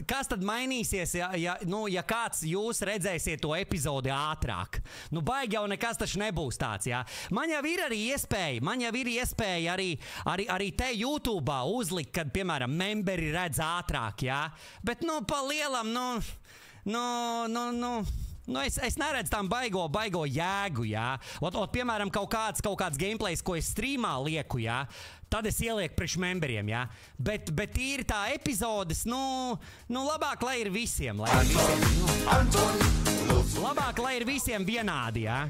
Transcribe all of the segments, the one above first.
Kas tad mainīsies, ja kāds jūs redzēsiet to epizodi ātrāk? Nu, baigi jau nekas taču nebūs tāds, jā. Man jau ir iespēja arī te YouTube'ā uzlikt, kad, piemēram, memberi redz ātrāk, jā. Bet, nu, pa lielam, es neredzu tam baigo jēgu, jā. Piemēram, kaut kāds gameplays, ko es streamā lieku, jā. Tad es ielieku priekš memberiem, jā. Bet ir tā epizodes, labāk, lai ir visiem, labāk, lai ir visiem vienādi, jā.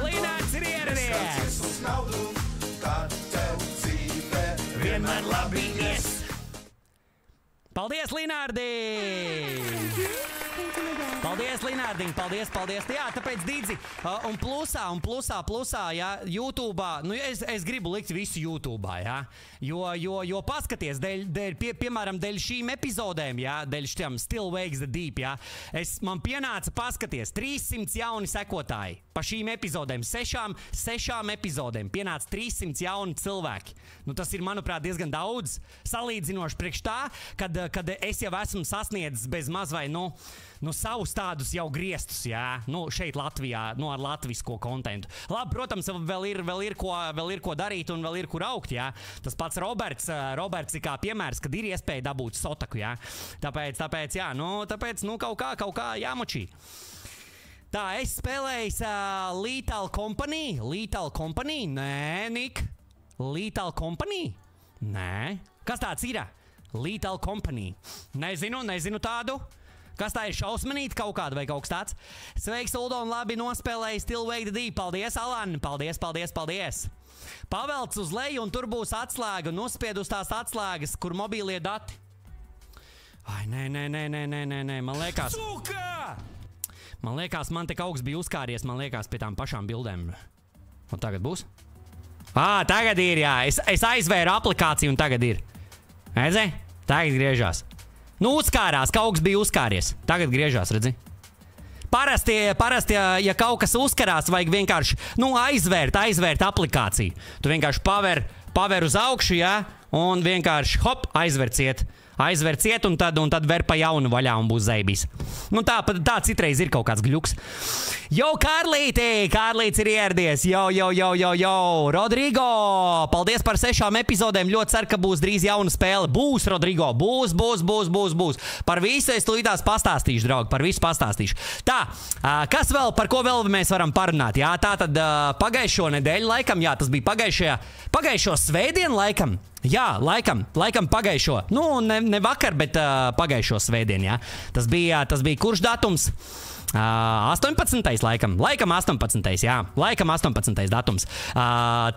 Linārds ir ieradies! Vienmēr labi ies! Paldies, Linārdi! Paldies, Linārdiņ, paldies. Jā, tāpēc, Didzi, un plusā, jā, YouTube'ā, es gribu likt visu YouTube'ā, jā, jo paskaties, piemēram, dēļ šīm epizodēm, jā, dēļ šiem Still Wakes the Deep, jā, man pienāca paskaties, 300 jauni sekotāji, pa šīm epizodēm, sešām epizodēm, pienāca 300 jauni cilvēki. Nu, tas ir, manuprāt, diezgan daudz, salīdzinoši priekš tā, kad es jau esmu sasniedzis bez maz vai, savus tādus jau griestus, jā, šeit Latvijā, ar latvisko kontentu. Labi, protams, vēl ir ko darīt un vēl ir kur augt, jā. Tas pats Roberts ir kā piemērs, kad ir iespēja dabūt sotaku, jā. Tāpēc, jā, kaut kā jāmočī. Tā, es spēlēju Lethal Company? Nē, Nik. Lethal Company? Nē. Kas tāds ir? Lethal Company. Nezinu tādu. Kas tā ir, šausmanīt kaut kāda vai kaut kas tāds? Sveiks, Uldon, labi nospēlēji Still Wake the Deep. Paldies, Alan. Paldies. Pavelc uz leju un tur būs atslēga. Nospied uz tās atslēgas, kur mobīlie dati. Ai, nē. Man liekas, man tik augsts bija uzkāries, man liekas, pie tām pašām bildēm. Un tagad būs? Tagad ir, jā. Es aizvēru aplikāciju un tagad ir. Redzi? Tagad griežās. Uzkārās, kaut kas bija uzkāries. Tagad griežās, redzi? Parasti, ja kaut kas uzkarās, vajag vienkārši, aizvērt aplikāciju. Tu vienkārši paver uz augšu, jā, un vienkārši, hop, aizver ciet, un tad ver pa jaunu vaļā un būs zeibīs. Tā citreiz ir kaut kāds gļuks. Jo, Kārlīts ir ieradies. Jo, Rodrigo, paldies par 6 epizodēm. Ļoti ceru, ka būs drīz jauna spēle. Būs, Rodrigo, būs. Par visu es tūlītās pastāstīšu, draugi, par visu pastāstīšu. Tā, kas vēl, par ko vēl mēs varam parunāt? Jā, tā tad pagājušo nedēļu laikam, jā, tas bija pagājušo svētdienu laikam. Jā, laikam pagājušo. Ne vakar, bet pagājušo svētdienu, jā. Tas bija kurš datums? 18. laikam 18. jā. Laikam 18. datums.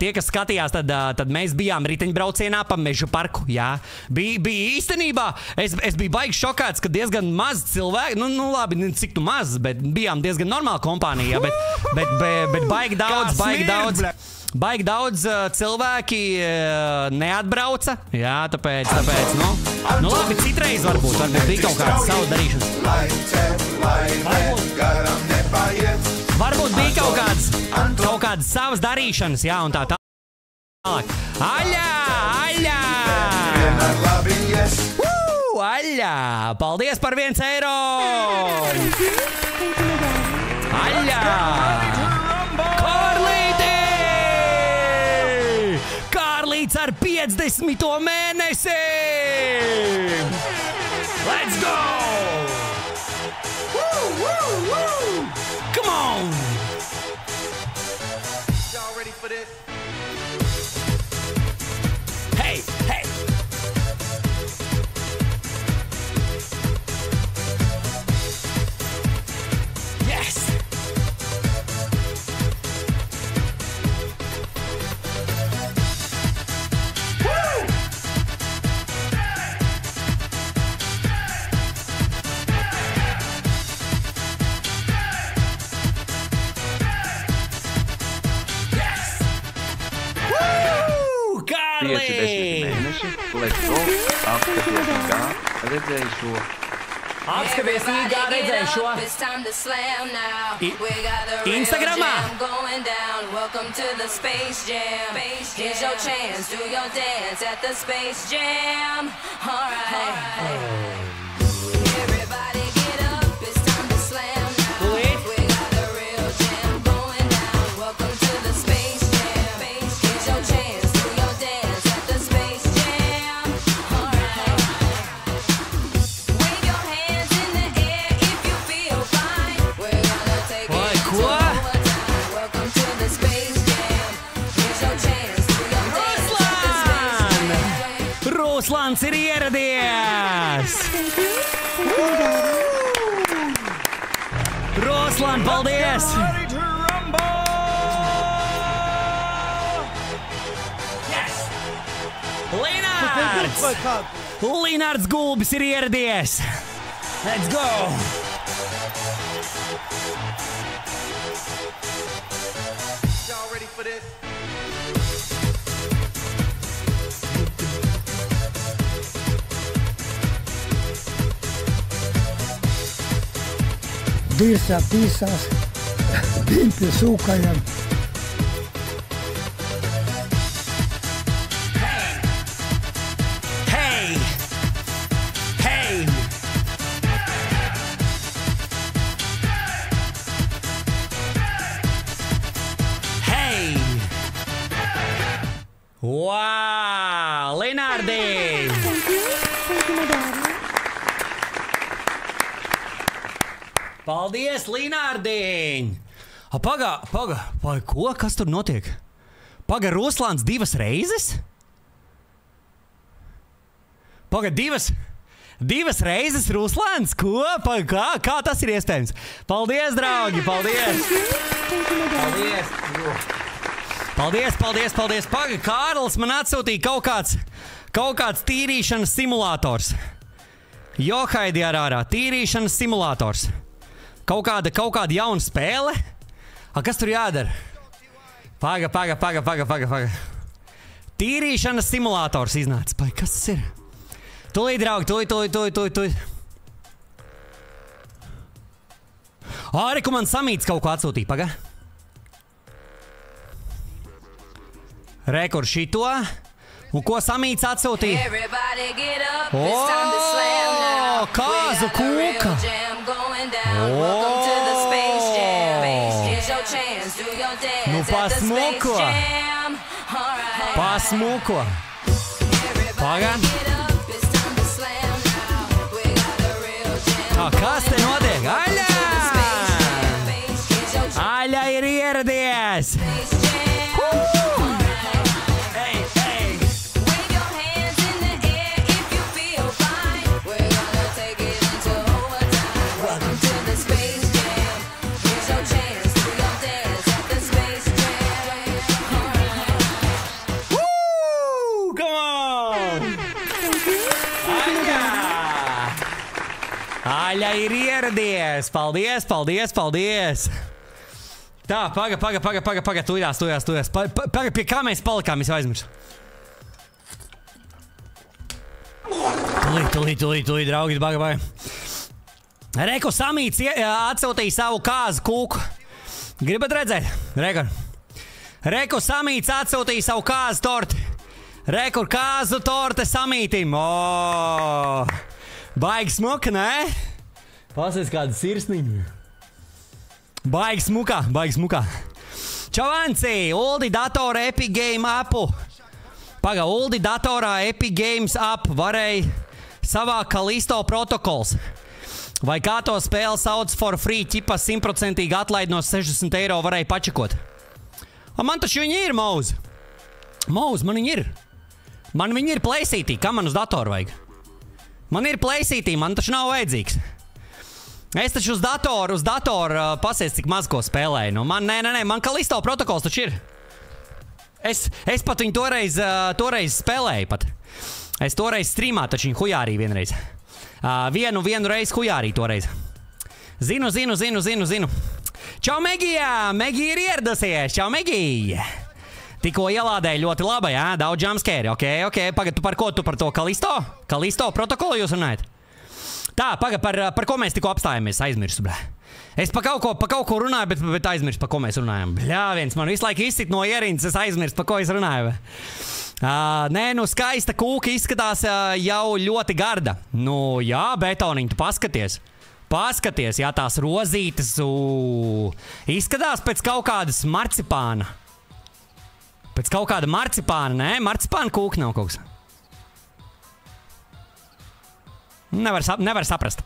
Tie, kas skatījās, tad mēs bijām riteņbraucienā pa mežu parku, jā. Bija īstenībā, es biju baigi šokāts, ka diezgan maz cilvēki, labi, cik tu maz, bet bijām diezgan normāla kompānija, bet baigi daudz. Baigi daudz cilvēki neatbrauca, jā, tāpēc, labi, citreiz varbūt bija kaut kāds savs darīšanas. Varbūt bija kaut kādas savas darīšanas, jā, un tā tālāk. Aļā! Aļā! Paldies par 1 eiro! Aļā! Kārlīts ar 50. mēnesi! Let's go! Woo! Come on! Y'all ready for this? Hey! Yes! Mēneši, let's go, apskaties, kā redzēju šo Apskaties īgā redzēju šo Instagramā. Welcome to the Space Jam. Here's your chance, do your dance at the Space Jam. All right. Everybody get up, it's time to slam now. We got the real jam going down. Welcome to the Space Jam. Here's your chance, do your dance at the Space Jam. All right. Wave your hands in the air if you feel fine. We're gonna take it to overtime. Welcome to the Space Jam. Here's your chance, do your dance at the Space Jam. Ruslans ir ieradies! Ruslan, paldies! Yes! Linārds Gulbis ir ieradies! Let's go! Y'all ready for this? Dīrsā pīsās, dimpi sūkajam. Hey! Hey! Hey! Wow! Linārdi! Paldies, Linārdiņ! Paga, ko? Kas tur notiek? Paga, Ruslans 2 reizes? Paga, 2 reizes Ruslans? Ko? Paga, kā tas ir iespējams? Paldies, draugi, paldies! Paldies! Paga, Kārlis man atsūtīja kaut kāds tīrīšanas simulators. Johaidi ārā, tīrīšanas simulators. Kaut kāda jauna spēle? Kas tur jādara? Paga. Tīrīšanas simulators iznāca. Pai, kas tas ir? Tūlīt, draugi, tūlīt. Reku man Samīts kaut ko atsūtīja, paga. Rekur šito. Un ko Samīts atsūtīja? Kāzu kūka! Nu pasmuko! Paga! Kas te notiek? Aļa ir ieradies! Aļa ir ieradies! Paldies! Tā, paga, tujās. Paga, pie kā mēs palikām, es aizmirsu. Tūlīt, draugi, paga. Reku Samīts atsūtīja savu kāzu kūku. Gribat redzēt? Reku Samīts atsūtīja savu kāzu torti. Reku kāzu torte Samītim. Baigi smuka, nē? Pasies kāda sirsniņa. Baigi smuka. Čavanci, Uldi datora Epic Game appu. Paga, Uldi datorā Epic Games app varēja savākt Kalisto protokols. Vai kā to spēli sauc for free, ķipa 100% atlaid no 60 eiro varēja pačakot. Man taču viņi ir, Mauz, man viņi ir. Man viņi ir playsītī, kā man uz datoru vajag? Man ir playsītī, man taču nav vajadzīgs. Es taču uz datoru pasies, cik maz ko spēlēju. Nu, nē, man Kalisto protokols taču ir. Es pat viņu toreiz spēlēju pat. Es toreiz streamā taču viņu hujārī vienreiz. Vienu reizi hujārī toreiz. Zinu. Čau, Megija! Megija ir ieradusies! Čau, Megija! Tikko ielādēju ļoti labi, jā? Daudz jumpscare. Ok. Pagad, tu par ko? Tu par to Kalisto? Kalisto protokolu jūs runājat? Tā, par ko mēs tikko apstājāmies, aizmirstu, blē. Es pa kaut ko runāju, bet aizmirstu, pa ko mēs runājam. Bļāviens, man visu laiku izsit no ierindas, es aizmirstu, pa ko es runāju. Nē, nu skaista kūka izskatās jau ļoti garda. Nu jā, betoniņ, tu paskaties. Paskaties, jā, tās rozītes izskatās pēc kaut kādas marcipāna. Pēc kaut kāda marcipāna, nē? Marcipāna kūka nav kaut kas. Nevar saprast.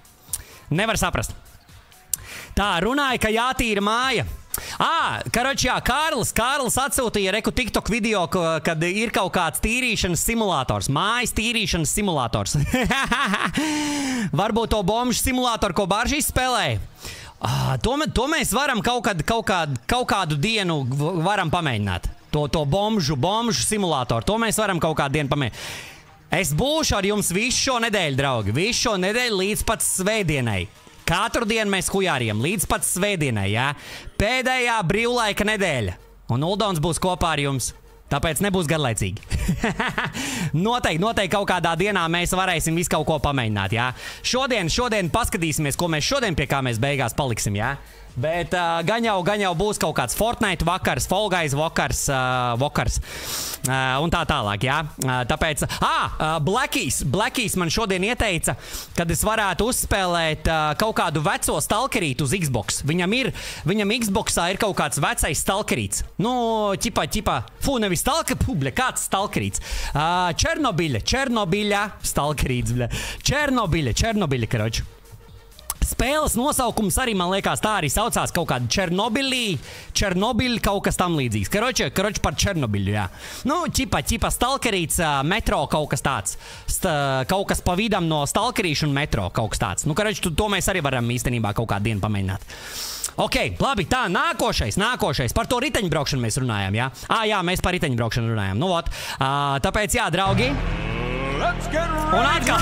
Tā, runāja, ka jātīra māja. Karoči, jā, Kārlis atsūtīja reku TikTok video, kad ir kaut kāds tīrīšanas simulators. Mājas tīrīšanas simulators. Varbūt to bomžu simulātoru, ko Baržīs spēlēja. To mēs varam kaut kādu dienu varam pamēģināt. To bomžu simulātoru. To mēs varam kaut kādu dienu pamēģināt. Es būšu ar jums visu šo nedēļu, draugi. Visu šo nedēļu līdz pat svētdienai. Katru dienu mēs hujāriem, līdz pat svētdienai, jā? Pēdējā brīvlaika nedēļa. Un Uldons būs kopā ar jums. Tāpēc nebūs garlaicīgi. Noteikti kaut kādā dienā mēs varēsim visu kaut ko pamēģināt, jā? Šodien paskatīsimies, ko mēs šodien pie kā mēs beigās paliksim, jā? Bet gan jau būs kaut kāds Fortnite vakars, Fall Guys vakars un tā tālāk, jā. Tāpēc, Blackies man šodien ieteica, kad es varētu uzspēlēt kaut kādu veco stalkerītu uz Xbox. Viņam Xboxā ir kaut kāds vecais stalkerīts. Nu, nevis kāds stalkerīts. Černobiļa stalkerīts, bļa. Černobiļa, karoči. Spēles nosaukums arī, man liekas, tā arī saucās kaut kāda Černobiļa, kaut kas tam līdzīgs. Karoči par Černobiļu, jā. Nu, ķipa stalkerīts, metro kaut kas tāds. Kaut kas pa vidam no stalkerīšu un metro kaut kas tāds. Nu, karoči, to mēs arī varam īstenībā kaut kādu dienu pamēģināt. Ok, labi, tā, nākošais. Par to riteņbraukšanu mēs runājām, jā? Jā, mēs par riteņbraukšanu runājām. Nu, vot. Tāpēc, jā, draugi. Un atkal.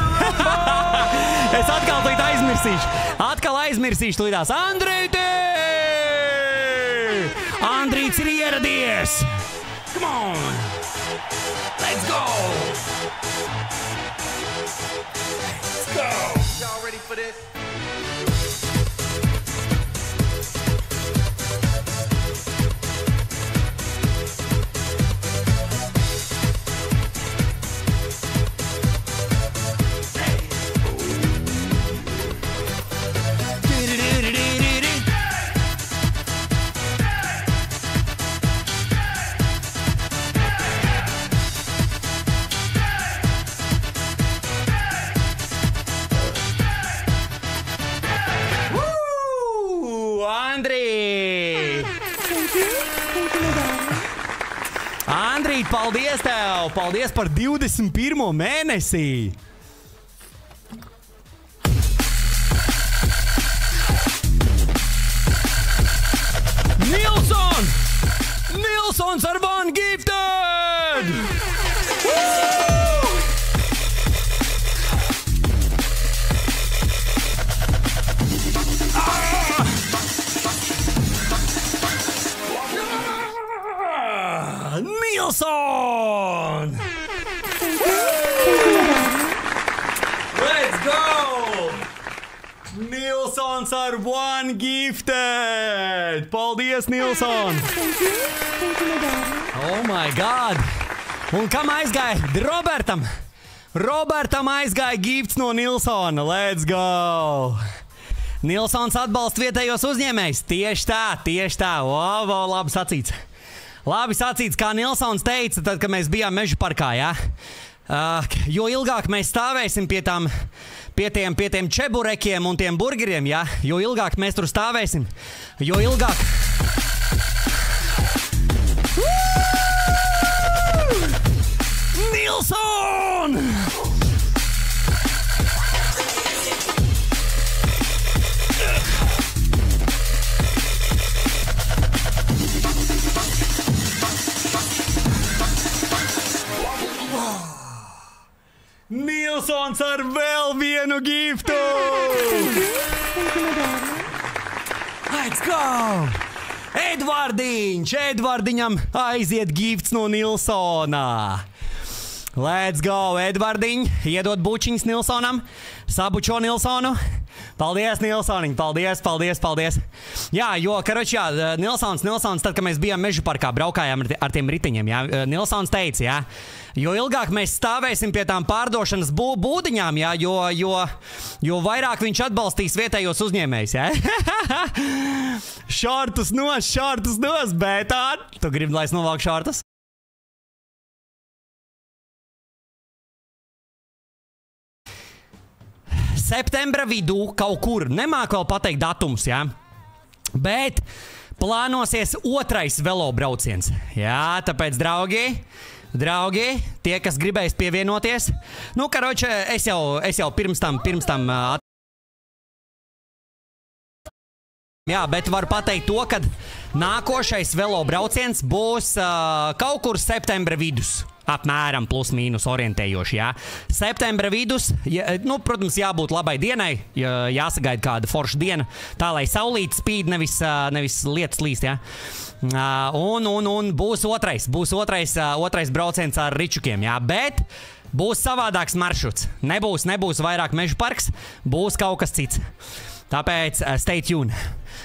Es atkal tūlīt aizmirsīšu. Tūlītās. Andrīts ir ieradies. Come on. Let's go. Y'all ready for this? Andrīt, paldies tev! Paldies par 21. mēnesī! Nilsons ar One Gifted! Nilson! Let's go! Nilsons ar One Gifted! Paldies, Nilson! Oh my God! Un kam aizgāja? Robertam aizgāja gifts no Nilsona. Let's go! Nilsons atbalsta vietējos uzņēmējus. Tieši tā. O, labi sacīts. Labi sacīts, kā Nilsons teica, tad, kad mēs bijām meža parkā, jā? Jo ilgāk mēs stāvēsim pie tiem čeburekiem un tiem burgeriem, jā? Jo ilgāk mēs tur stāvēsim, jo ilgāk... Nilson! Nilsons ar vēl vienu giftu! Let's go! Edvardiņam aiziet gifts no Nilsona! Let's go, Edvardiņ. Iedod bučiņas Nilsonam. Sabučo Nilsonu. Paldies, Nilsoniņ. Paldies. Jā, jo, karoči, jā, Nilsons, tad, kad mēs bijām Mežu parkā, braukājām ar tiem ritiņiem, jā, Nilsons teica, jā, jo ilgāk mēs stāvēsim pie tām pārdošanas būdiņām, jā, jo vairāk viņš atbalstīs vietējos uzņēmējus, jā. Šortus nos, bētā. Tu gribi, lai es novalku šortus? Septembra vidū kaut kur, nemāk vēl pateikt datumus, jā, bet plānosies otrais velobrauciens. Jā, tāpēc, draugi, tie, kas gribēs pievienoties, nu, karoče, es jau pirms tam jā, bet varu pateikt to, ka nākošais velobrauciens būs kaut kur septembra vidus. Apmēram plus mīnus orientējoši, jā. Septembra vidus, nu, protams, jābūt labai dienai, jāsagaida kāda forša diena, tā, lai saulīt spīd, nevis lietas līst, jā. Un būs otrais brauciens ar ričukiem, jā, bet būs savādāks maršruts. Nebūs vairāk Mežu parks, būs kaut kas cits. Tāpēc stay tuned.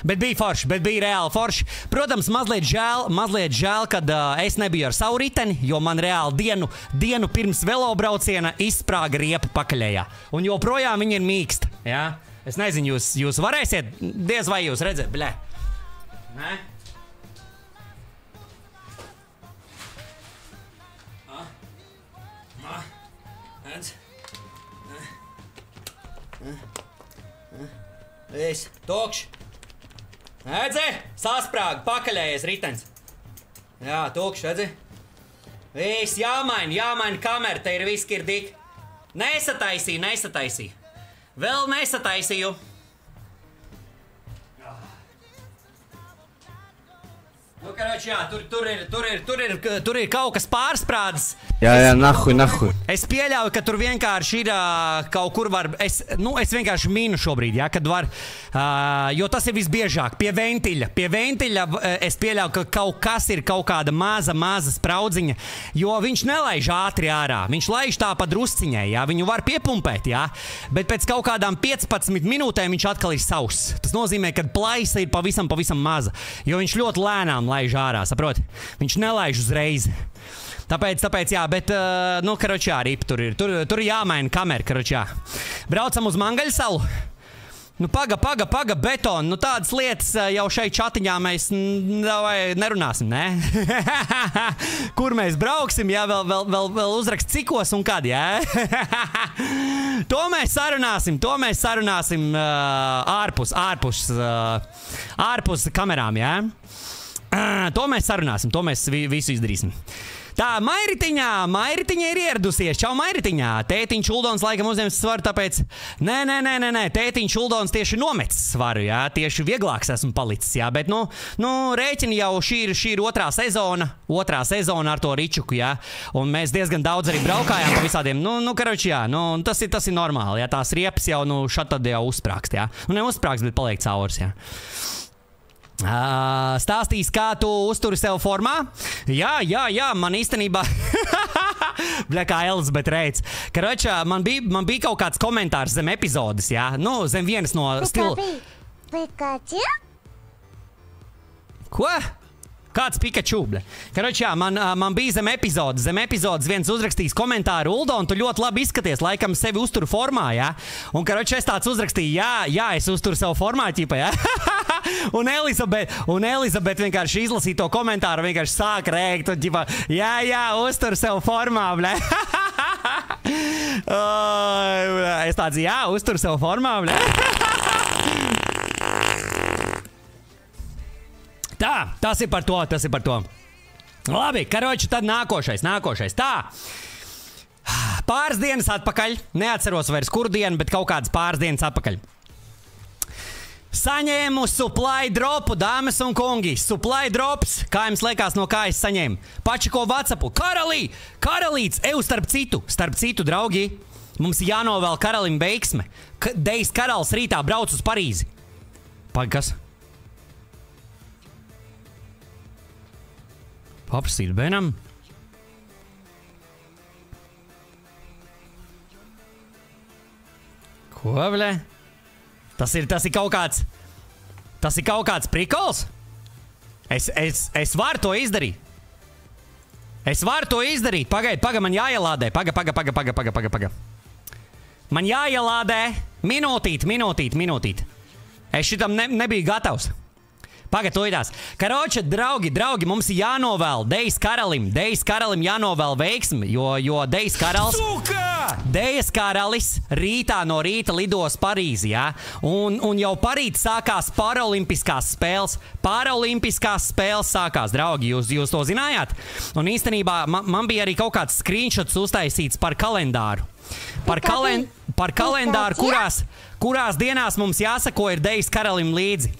Bet bija reāli forši. Protams, mazliet žēl, kad es nebiju ar savu riteni, jo man reāli dienu pirms velobrauciena izsprāga riepa pakaļējā. Un joprojām viņi ir mīksti, jā? Es nezinu, jūs varēsiet, diez vai jūs redzēt, bļē. Nē? Viss, tokš. Redzi? Sasprāga, pakaļējies ritens. Jā, tokš, redzi? Viss, jāmaina kamera, te ir viss kirdik. Nesataisīju. Vēl nesataisīju. Nu, karoči, jā, tur ir kaut kas pārsprādzis. Jā, nahuj. Es pieļauju, ka tur vienkārši ir kaut kur var, es vienkārši mīnu šobrīd, jā, kad var, jo tas ir visbiežāk, pie ventiļa es pieļauju, ka kaut kas ir kaut kāda maza spraudziņa, jo viņš nelaiž ātri ārā, viņš laiž tā pa drusciņai, jā, viņu var piepumpēt, jā, bet pēc kaut kādām 15 minūtēm viņš atkal ir sauss. Tas nozīmē, ka plaisa ir pavisam maza, jo viņš ļoti lēnām laiž ārā, saproti? Viņš nelaiž uzreiz. Tāpēc, jā, bet, nu, karoči, jā, rip, tur ir jāmaina kamera, karoči, jā. Braucam uz Mangaļsalu. Nu, paga, betonu, nu, tādas lietas jau šeit čatiņā mēs nerunāsim, ne? Kur mēs brauksim, jā, vēl uzrakst cikos un kad, jā? To mēs sarunāsim ārpus kamerām, jā? To mēs sarunāsim, to mēs visu izdarīsim. Tā, Mairitiņa ir ieradusies. Čau, Mairitiņā. Tētiņš Uldons laikam uzņems svaru, tāpēc... Nē. Tētiņš Uldons tieši nometis svaru, jā. Tieši vieglāks esmu palicis, jā. Bet, nu rēķini jau šī ir otrā sezona ar to ričuku, jā. Un mēs diezgan daudz arī braukājām pa visādiem. Nu, karoči, jā. Nu, tas ir normāli, jā. Tās riepas jau, nu, šat tad jau uzsprākst, jā. Nu, ne uzsprākst, bet paliek caurs, jā. Stāstīs, kā tu uzturi sev formā? Jā, man īstenībā bļa, kā Elizabete reic. Karočā, man bija kaut kāds komentārs zem epizodes, jā? Nu, zem vienas no stila... Pikachu? Ko? Kāds Pikachu, bļa? Karoči, jā, man bija zem epizodes viens uzrakstījis komentāru, Uldon, tu ļoti labi izskaties, laikam sevi uzturu formā, jā? Un, karoči, es tāds uzrakstīju, jā, es uzturu sev formā, ķipa, jā? Un Elizabete vienkārši izlasīja to komentāru, vienkārši sāk rēkt, un, ķipa, jā, uzturu sev formā, bļa? Es tāds, jā, uzturu sev formā, bļa? Tā, tas ir par to. Labi, karoči, tad nākošais. Tā. Pāris dienas atpakaļ, neatceros vairs kuru dienu, bet kaut kādas pāris dienas atpakaļ. Saņēmu supply dropu, dāmas un kungi. Supply drops, kā jums liekas, no kā es saņēmu? Pačiko WhatsAppu. Karalīts, starp citu, draugi, mums jānovēl karalim veiksme. Dejs karalis rītā brauc uz Parīzi. Kas? Paprasīt Benam. Ko, bļē? Tas ir kaut kāds prikols? Es varu to izdarīt. Pagaid, man jāielādē. Paga. Man jāielādē. Minūtīt. Es šitam nebiju gatavs. Pagatavojās. Karoče, draugi, mums jānovēl Dejas karalim jānovēl veiksmi, jo Dejas karalis no rīta lidos Parīzi, jā? Un jau parīt sākās paralimpiskās spēles. Paralimpiskās spēles sākās, draugi, jūs to zinājāt? Un īstenībā man bija arī kaut kāds screenshots uztaisīts par kalendāru. Par kalendāru, kurās dienās mums jāsako ir Dejas karalim līdzi.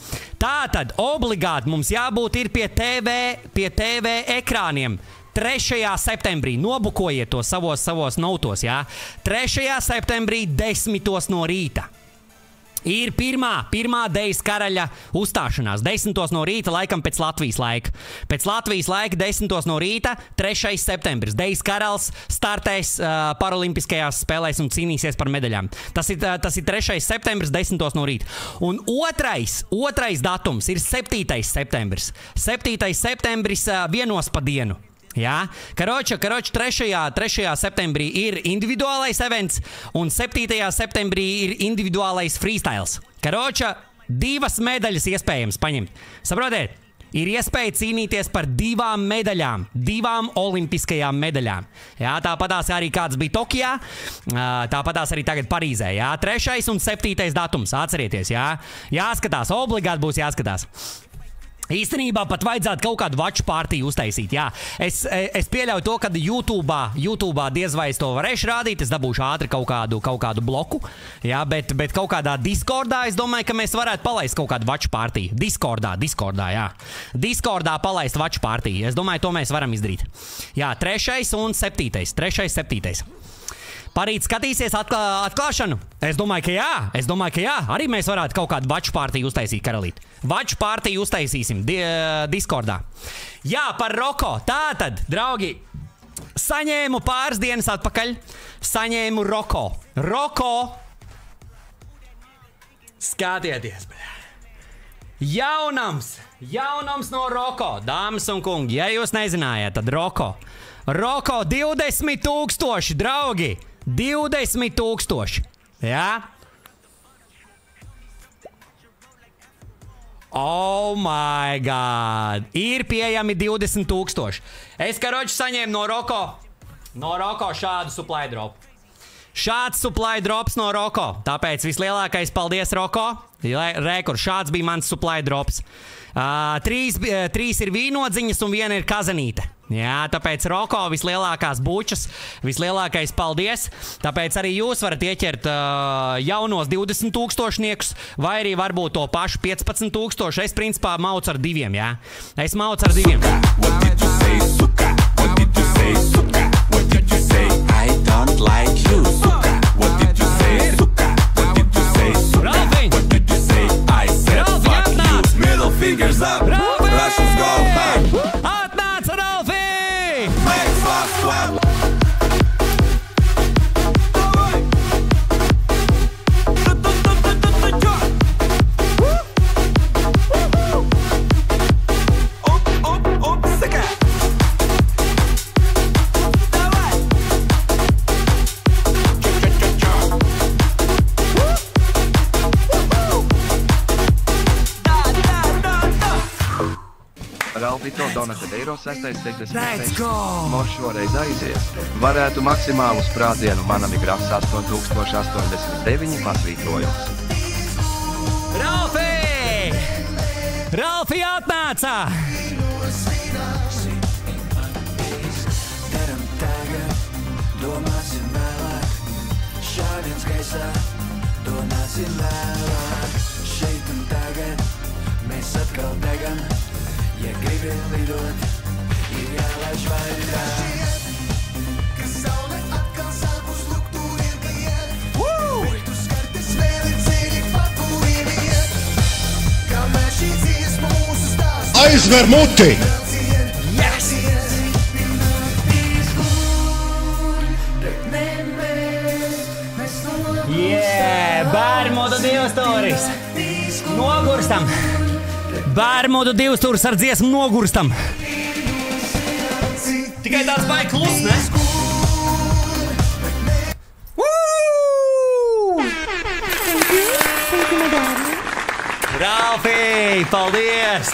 Tātad obligāti mums jābūt ir pie TV ekrāniem 3. septembrī. Nobukojiet to savos notos, jā. 3. septembrī 10 no rīta. Ir pirmā Dejas karaļa uzstāšanās. 10 no rīta, laikam pēc Latvijas laika. Pēc Latvijas laika 10 no rīta, 3. septembris. Dejas karalis startēs paralimpiskajās spēlēs un cīnīsies par medaļām. Tas ir 3. septembris, 10 no rīta. Un otrais datums ir 7. septembris. 7. septembris vienos pa dienu. Jā, karoča 3. septembrī ir individuālais events, un 7. septembrī ir individuālais freestyles. Karoča 2 medaļas iespējams paņemt. Saprotiet, ir iespēja cīnīties par 2 medaļām, 2 olimpiskajām medaļām. Jā, tāpatās arī kāds bija Tokijā, tāpatās arī tagad Parīzē. Jā, 3. un 7. datums, atcerieties, jā. Jāskatās, obligāti būs jāskatās. Īstenībā pat vajadzētu kaut kādu watch partiju uztaisīt, jā. Es pieļauju to, ka YouTube'ā diez vai es to varēšu rādīt, es dabūšu ātri kaut kādu bloku, jā, bet kaut kādā Discordā es domāju, ka mēs varētu palaist kaut kādu watch partiju. Discordā, jā. Discordā palaist watch partiju. Es domāju, to mēs varam izdarīt. Jā, 3. un 7. 3. 7. Parīt skatīsies atklāšanu? Es domāju, ka jā. Arī mēs varētu kaut kādu watch partiju uztaisīt, karalīt. Watch partiju uztaisīsim Discordā. Jā, par Roko. Tātad, draugi, saņēmu pāris dienas atpakaļ. Saņēmu Roko. Skatieties, Jaunums no Roko. Dāmas un kungi, ja jūs nezinājāt, tad Roko 20,000, draugi. 20,000. Jā? Oh my god. Ir pieejami 20,000. Es, karoči, saņēmu no Roko šādu supply drop. Šāds supply drops no Roko. Tāpēc vislielākais paldies, Roko. Rekur, šāds bija mans supply drops. 3 ir vīnodziņas un 1 ir kazenīte. Jā, tāpēc Roko vislielākās bučas, vislielākais paldies. Tāpēc arī jūs varat ieķert jaunos 20,000 vai arī varbūt to pašu 15,000. Es principā maucu ar 2, jā. Es maucu ar 2. What did you say, suka? What did you say, suka? What did you say? I don't like you, suka. What did you say, suka? What did you say, suka? What did you say? I said fuck you. Middle fingers up. Russians go back. Atnāca, Ralfi! Make fast swap. Ralfito Donatadeiros 6,60. Let's go! Moš šoreiz aizies. Varētu maksimālu sprādzienu manam ir grafs 8089 pasvītrojums. Ralfi atnāca! Daram tagad, domāsim vēlāk. Šādiens gaisā, domāsim vēlāk. Šeit un tagad, mēs atkal degam. Ja gribi lidot, ir jālaiž vaļā. Ka saule atkal sāk uz lukturiem iet. Bet tu skartes vēl ir ceļi pa kuriem iet. Kamēr šī dziesma mūsu stāsta. Aizver muti! Yes! Yeah, Bermudu divstūris. Nogurstam. Bermudu divstūris ar dziesmu nogurstam. Tikai tāds baigi klus, ne? Ralfī, paldies!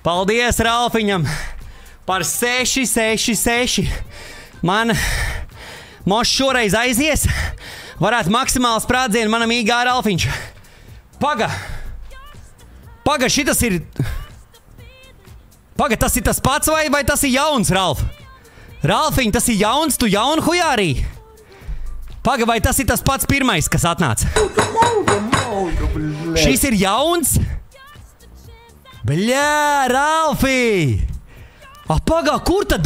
Paldies Ralfiņam par 6. Man šoreiz aizies. Varētu maksimāli sprādzienu manam īgā Ralfiņš. Paga, šitas ir... Paga, tas ir tas pats vai tas ir jauns, Ralf? Ralfiņ, tas ir jauns, tu jaunu hujārī? Paga, vai tas ir tas pats pirmais, kas atnāca? Šis ir jauns? Bļā, Ralfī! Paga, kur tad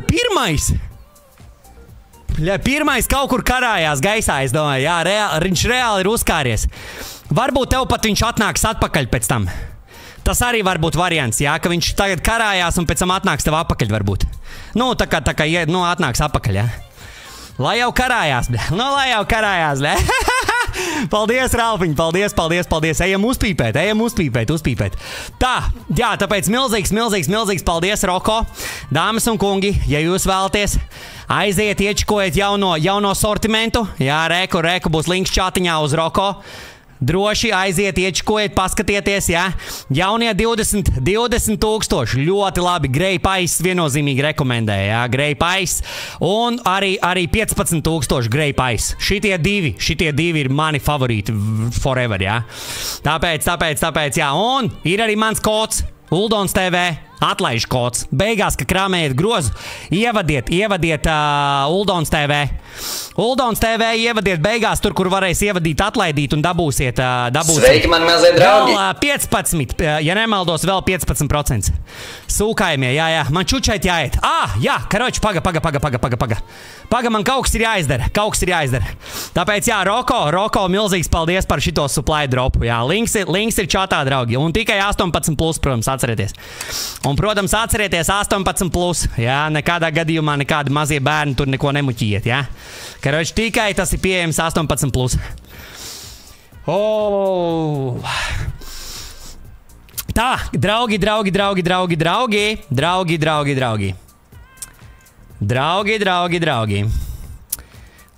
pirmais? Bļā, pirmais kaut kur karājās gaisā, es domāju, jā, viņš reāli ir uzkāries. Varbūt tev pat viņš atnāks atpakaļ pēc tam. Tas arī var būt variants, jā, ka viņš tagad karājās un pēc tam atnāks tev atpakaļ varbūt. Nu, tā kā atnāks atpakaļ, jā. Lai jau karājās, bļā. Nu, lai jau karājās, bļā. Paldies, Ralfiņ, paldies. Ejam uzpīpēt. Tā, jā, tāpēc milzīgs paldies, Roko. Dāmas un kungi, ja jūs vēlaties, aiziet, iečkojiet jauno sortimentu. Jā, reku būs links čatiņā uz Roko. Droši aiziet, iečkojiet, paskatieties, jā. Jaunie 20 000. Ļoti labi. Grape Ice viennozīmīgi rekomendēja, jā. Grape Ice. Un arī 15 000 Grape Ice. Šitie divi ir mani favorīti forever, jā. Tāpēc, jā. Un ir arī mans kods. Uldons TV, atlaiž kods. Beigās, ka krāmējiet grozu, ievadiet Uldons TV. Uldons TV ievadiet beigās tur, kur varēs ievadīt atlaidīt un dabūsiet. Sveiki, man mazie draugi. Vēl 15, ja nemaldos, vēl 15%. Sūkājumie, jā. Man čučait jāiet. Jā, karoči, paga. Paga, man kaut kas ir jāizdara. Tāpēc, jā, Roko, milzīgs paldies par šito supply dropu. Jā, links ir čatā, draugi. Un tikai 18+, protams, atcerieties. Un, protams, atcerieties 18+. Jā, nekādā gadījumā nekādi mazie bērni tur neko nemuķiet, jā. Karoči, tikai tas ir pieejams 18+. Tā, draugi.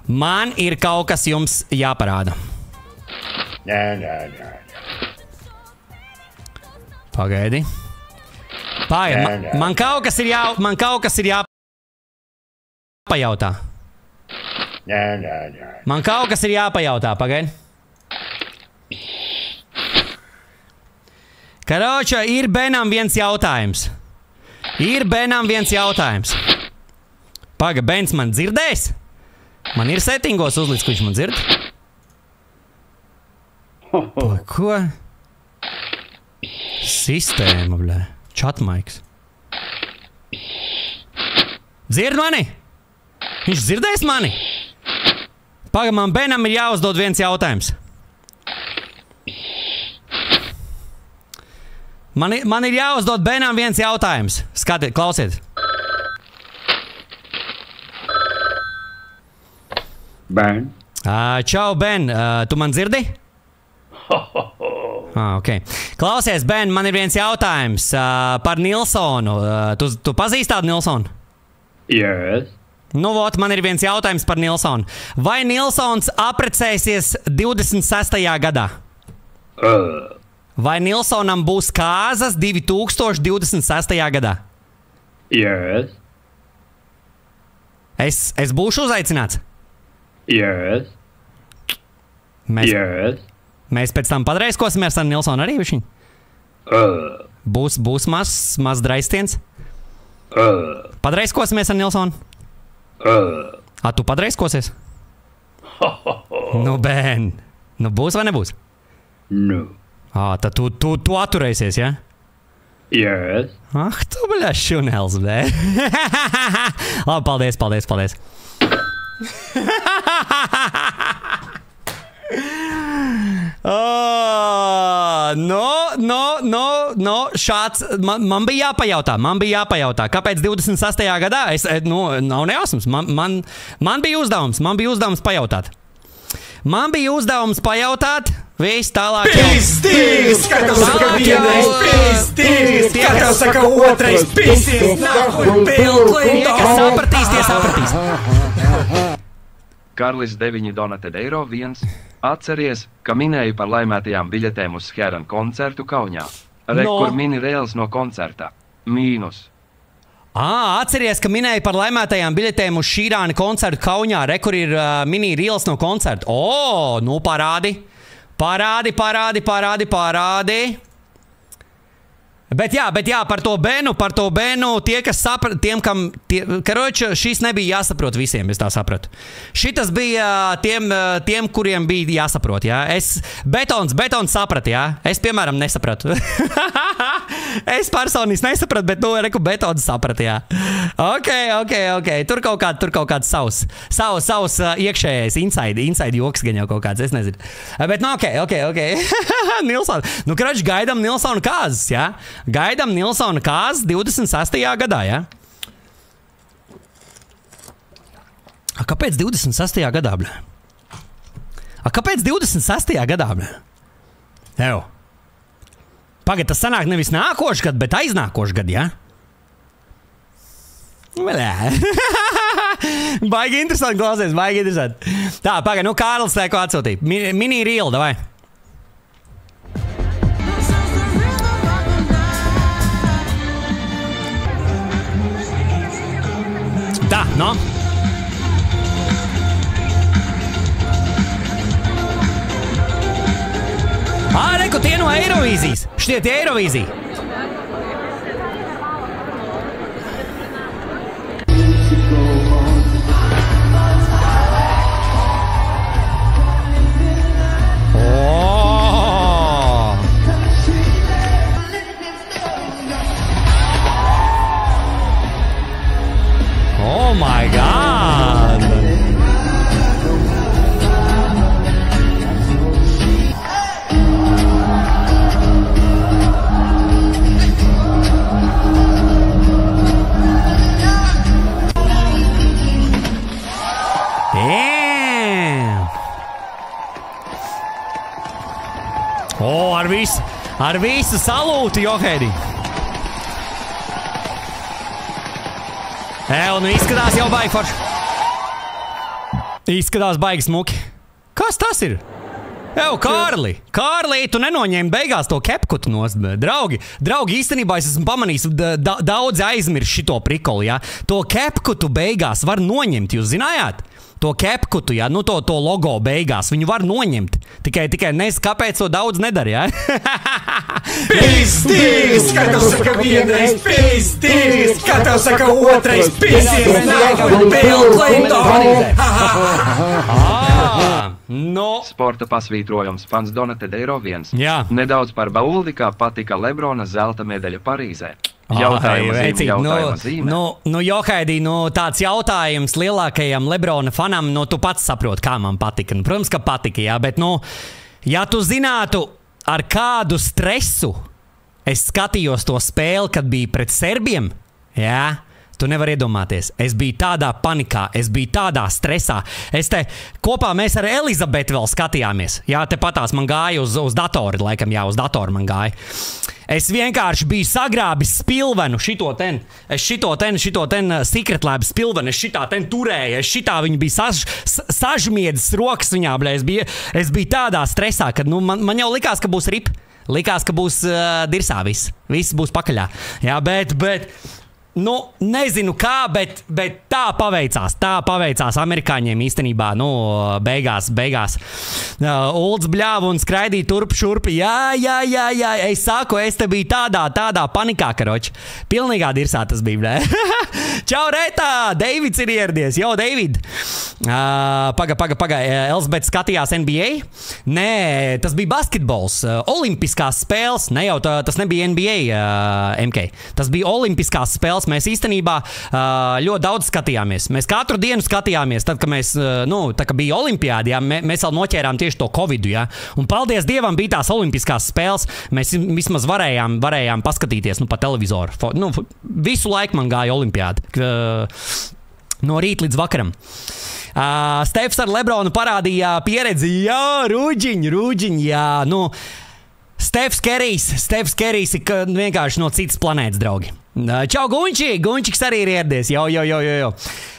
Man ir kaut kas jums jāparāda. Pagaidi. Man kaut kas ir jāpajautā. Man kaut kas ir jāpajautā, pagaidi. Karoča, ir Benam viens jautājums. Paga, Bens man dzirdēs? Man ir settingos uzlicis, ka viņš man dzird. Ko? Sistēma, bļē. Chatmaiks. Dzird mani? Viņš dzirdēs mani? Paga, man Benam ir jāuzdod viens jautājums. Man ir jāuzdod Benam viens jautājums. Skatiet, klausiet. Ben. Čau, Ben. Tu man dzirdi? Ok. Klausies, Ben, man ir viens jautājums par Nilsonu. Tu pazīsti tādu Nilsonu? Yes. Nu, vot, man ir viens jautājums par Nilsonu. Vai Nilsons aprecēsies 26. gadā? Vai Nilsonam būs kāzas 2026. gadā? Yes. Es būšu uzaicināts? Yes. Mēs pēc tam padreiskosimies ar Nilsonu arī višķiņ? Būs maz draistiens? Padreiskosimies ar Nilsonu? Tu padreiskosies? Nu, Ben. Nu, būs vai nebūs? No. Tad tu atturēsies, ja? Yes. Tu bļā šunels, bļā. Labi, paldies. Šāds, man bija jāpajautā, kāpēc 26. gadā, nav nejausmas, man bija uzdevums pajautāt. Man bija uzdevums pajautāt, viss tālāk. Pīstīs! Katrs saka vienreiz pīstīs! Katrs saka otrais pīstīs! Nahuj, Bill Clinton! Kas sapratīs, tie sapratīs. Karlis 9 Donate eiro 1. Atceries, ka minēju par laimētajām biļetēm uz Heran koncertu Kaunijā. Kur mini reels no koncerta. Mīnus. Atceries, ka minēju par laimētajām biļetēm uz Šīrāna koncertu Kaunijā. Kur ir mini reels no koncerta. Nu parādi. Parādi. Bet jā, par to bēnu, tie, kas saprat, karoči, šis nebija jāsaprot visiem, es tā sapratu. Šitas bija tiem, kuriem bija jāsaprot, jā. Betons saprat, jā. Es, piemēram, nesapratu. Es personiski nesapratu, bet, reku, betons saprat, jā. Ok. Tur kaut kāds savs iekšējais, inside joks gan jau kaut kāds, es nezinu. Bet, ok. Nilsson. Karoči, gaidam Nilsona kāzas, jā. Gaidam Nilsona kāzas 26. gadā, ja? Kāpēc 26. gadā, bļa? Kāpēc 26. gadā, bļa? Evo. Pagad, tas sanāk nevis nākošs gad, bet aiznākošs gad, ja? Baigi interesanti, klausies, baigi interesanti. Tā, pagad, Kārlis tēko atsūtīja. Mini reel, davai. Tā, no. Reku, tie no Eirovīzijas. Šitie tie Eirovīzija. Oh my God! Damn! Ar visu salūtu, Johēdi! Izskatās jau baigi forši. Izskatās baigi smuki. Kas tas ir? Kārli, tu nenoņēmi beigās to kepkutu nost. Draugi, īstenībā es esmu pamanījis, daudzi aizmirst šito prikolu, jā. To kepkutu beigās var noņemt, jūs zinājāt? To kepkutu, jā, to logo beigās, viņu var noņemt. Tikai nezinu, kāpēc to daudz nedara, jā? Pīstīs! Katrs saka vienreiz pīstīs! Katrs saka otrais pīstīs! Nahuj, Bill Clinton! Sporta pasvītrojums fans Donate eiro 1. Jā. Nedaudz par Bauldi, kā patika Lebrona zelta medaļa Parīzē. Jautājuma zīme. Johēdi, tāds jautājums lielākajam Lebrona fanam, tu pats saproti, kā man patika. Protams, ka patika, jā, bet, ja tu zinātu, ar kādu stresu es skatījos to spēli, kad bija pret serbiem, jā, tu nevar iedomāties. Es biju tādā panikā, es biju tādā stresā. Kopā mēs ar Elizabeti vēl skatījāmies. Jā, te patās man gāja uz datori, laikam, jā, uz datoru man gāja. Es vienkārši biju sagrābis spilvenu, šito ten Secret Lab spilvenu, es šitā ten turēju, es šitā viņa bija sažmiedzis rokas viņā, bļa. Es biju tādā stresā, ka, man jau likās, ka būs rip. Likās, ka būs dirsā viss. Viss būs pakaļā. Jā, bet nezinu kā, bet tā paveicās amerikāņiem īstenībā, beigās. Ulds bļāva un skraidīja turp šurpi, jā, es saku, es te biju tādā panikā, karoči. Pilnīgā dirsā tas bija, bļā. Čau, Rētā, Deivids ir ieradies, jo, Deivid. Paga, Elzbets skatījās NBA? Nē, tas bija basketbols, olimpiskās spēles, ne jau, tas nebija NBA, MK, tas bija olimpiskās spēles. Mēs īstenībā ļoti daudz skatījāmies. Mēs katru dienu skatījāmies, tad, kad mēs, tā kā bija olimpiādi, jā, mēs vēl noķērām tieši to Covidu, jā. Un paldies Dievam bija tās olimpiskās spēles. Mēs vismaz varējām paskatīties, pa televizoru. Visu laiku man gāja olimpiādi. No rīta līdz vakaram. Stefs ar Lebronu parādīja pieredzi. Jā, Rūģiņ, jā. Nu, Stefs Kerijs ir vienkārši no citas planētas, draugi. Čau, Gunčiks arī ir ieradies. Jo.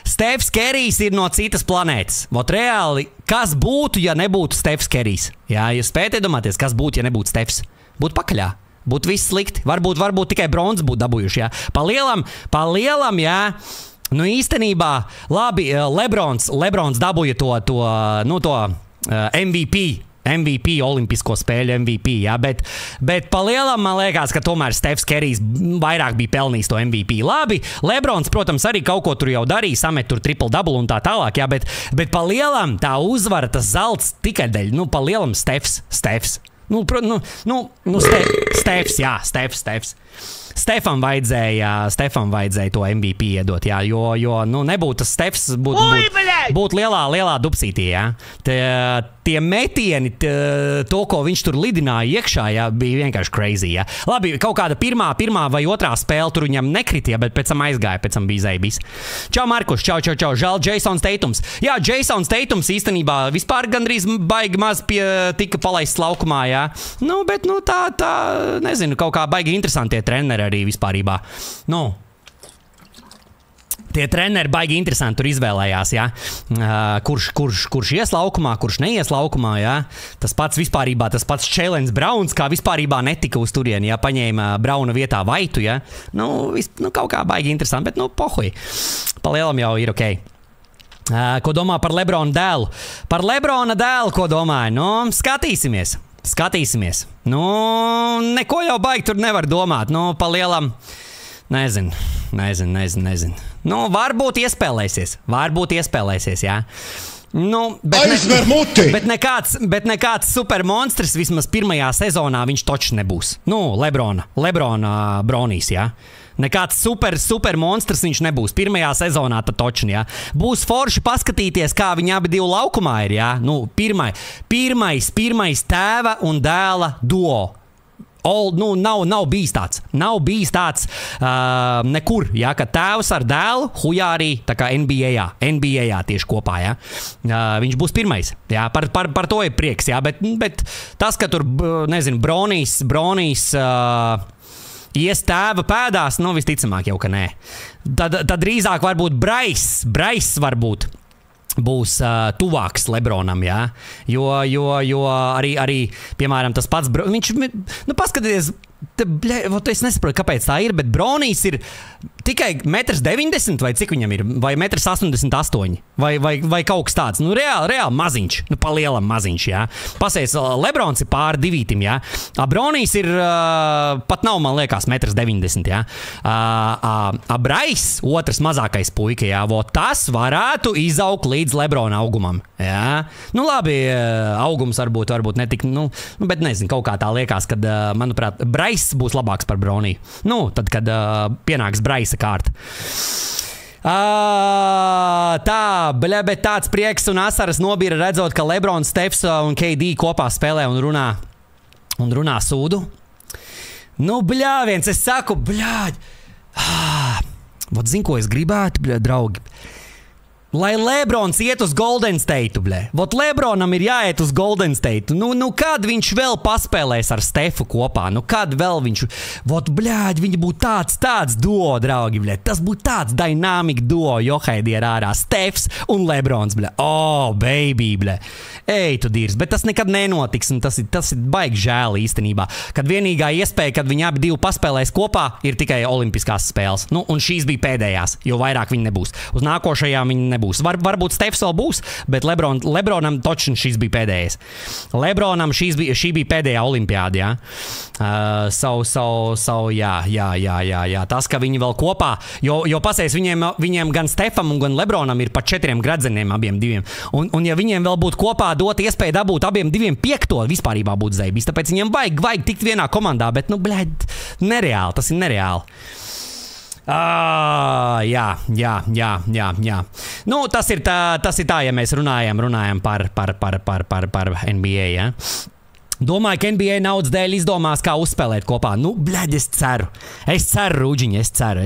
Stefs Kerijs ir no citas planētas. Vot reāli, kas būtu, ja nebūtu Stefs Kerijs? Jā, jūs spējat iedomāties, kas būtu, ja nebūtu Stefs? Būtu pakaļā. Būtu viss slikti. Varbūt tikai bronzas būtu dabūjuši, jā. Pa lielam, jā. Nu, īstenībā, labi, Lebrons dabūja to MVP, olimpisko spēļu MVP, jā, bet pa lielam man liekas, ka tomēr Stefs Kerijs vairāk bija pelnījis to MVP. Labi, Lebrons, protams, arī kaut ko tur jau darīja, samet tur triple-double un tā tālāk, jā, bet pa lielam tā uzvara, tas zelts tikai dēļ, nu, pa lielam Stefs. Stefs, jā, Stefs. Stefam vajadzēja to MVP iedot, jā, jo nu, nebūtu tas Stefs, būtu lielā dupsītī, jā. Tie metieni, to, ko viņš tur lidināja iekšā, jā, bija vienkārši crazy, jā. Labi, kaut kāda pirmā vai otrā spēle tur viņam nekritīja, bet pēc tam aizgāja, pēc tam bija zaibis. Čau, Markus, čau. Žēl, Jasons Tatums. Jā, Jasons Tatums īstenībā vispār gandrīz baigi maz tika palaists laukumā, jā. Nu, bet, nu, tā, nezinu, kaut kā baigi interesantie treneri arī vispārībā. Nu, tie treneri baigi interesanti tur izvēlējās, jā. Kurš ies laukumā, kurš neies laukumā, jā. Tas pats Čēlens Brauns, kā vispārībā netika uz turieni, jā. Paņēma Brauna vietā Vaitu, jā. Nu, kaut kā baigi interesanti, bet, nu, pohuj. Pa lielam jau ir ok. Ko domā par Lebrona dēlu? Par Lebrona dēlu, ko domāju? Nu, skatīsimies. Nu, neko jau baigi tur nevar domāt. Nu, pa lielam, nezinu. Nu, varbūt iespēlēsies, jā. Nu, bet nekāds supermonstrs vismaz pirmajā sezonā viņš točs nebūs. Nu, Lebrona Bronīs, jā. Nekāds super monstrs viņš nebūs. Pirmajā sezonā tad točni, jā. Būs forši paskatīties, kā viņi abi divi laukumā ir, jā. Nu, pirmais tēva un dēla duo. Nu, nav bijis tāds. Nav bijis tāds nekur, jā, ka tēvs ar dēlu hujā arī tā kā NBA tieši kopā, jā. Viņš būs pirmais, jā, par to ir prieks, jā, bet tas, ka tur, nezinu, Bronīs ies tēva pēdās, nu, visticamāk jau, ka nē. Tad drīzāk varbūt Brais varbūt būs tuvāks Lebronam, jā. Jo arī, piemēram, tas pats, viņš, nu, paskatieties, es nesaprotu, kāpēc tā ir, bet Bronīs ir tikai 1,90 m vai cik viņam ir, vai 1,88 m, vai kaut kas tāds. Nu, reāli maziņš, nu, pa lielam maziņš, jā. Pasies, Lebrons ir pār 2, jā. Bronīs ir, pat nav, man liekas, 1,90 m, jā. Brais, otrs mazākais puika, jā, tas varētu izaugt līdz Lebrona augumam, jā. Nu, labi, augums varbūt netik, nu, bet nezinu, kaut kā tā liekas, kad, manuprāt, Brais būs labāks par Bronī. Nu, tad, kad pienāks Braisa kārta. Bet tāds prieks un asaras nobīra redzot, ka Lebrons, Stefs un KD kopā spēlē un runā sūdu. Nu, viens, es saku, vot zin, ko es gribētu, draugi. Lai Lebrons iet uz Golden State, Vot Lebronam ir jāiet uz Golden State. Nu kad viņš vēl paspēlēs ar Stefu kopā? Nu kad vēl viņš... Vot, viņi būtu tāds duo, draugi, Tas būtu tāds dynamic duo, Johaidi ir ārā. Stefs un Lebrons, Oh, baby, Ej, tu dīrs. Bet tas nekad nenotiks, un tas ir baigi žēl īstenībā. Kad vienīgā iespēja, kad viņi abi divi paspēlēs kopā, ir tikai olimpiskās spēles. Nu, un šīs bija pēdējās, jo vairāk viņi nebūs. Uz nākošajām viņi nebūs. Varbūt Stefs vēl būs, bet Lebronam točin šīs bija pēdējais. Lebronam šī bija pēdējā olimpiāda, jā. Jā. Tas, ka viņi vēl kopā, jo pasies, viņiem gan Stefam un gan Lebronam ir pa 4 gradzeniem abiem diviem. Un ja viņiem vēl būtu kopā dot iespēju dabūt abiem diviem 5, vispārībā būtu zaibis. Tāpēc viņiem vajag tikt vienā komandā, bet, nu, nereāli, tas ir nereāli. Jā. Nu, tas ir tā, ja mēs runājam par NBA, jā. Domāju, ka NBA naudas dēļ izdomās, kā uzspēlēt kopā. Nu, bļaļ, es ceru, Rūģiņ, es ceru.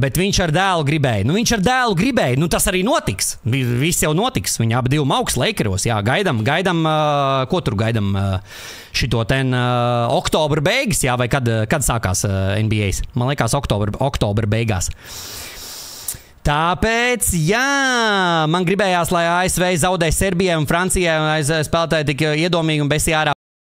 Bet viņš ar dēlu gribēja. Nu, tas arī notiks. Viss jau notiks. Viņi abi divi augs Lakeros. Jā, gaidam, ko tur gaidam? Šito ten oktobra beigas, jā, vai kad sākās NBAs? Man liekas, oktobra beigās. Tāpēc, jā, man gribējās, lai ASV zaudē Serbijai un Francijai, un spēlētāji tik iedomīgi un besī ārā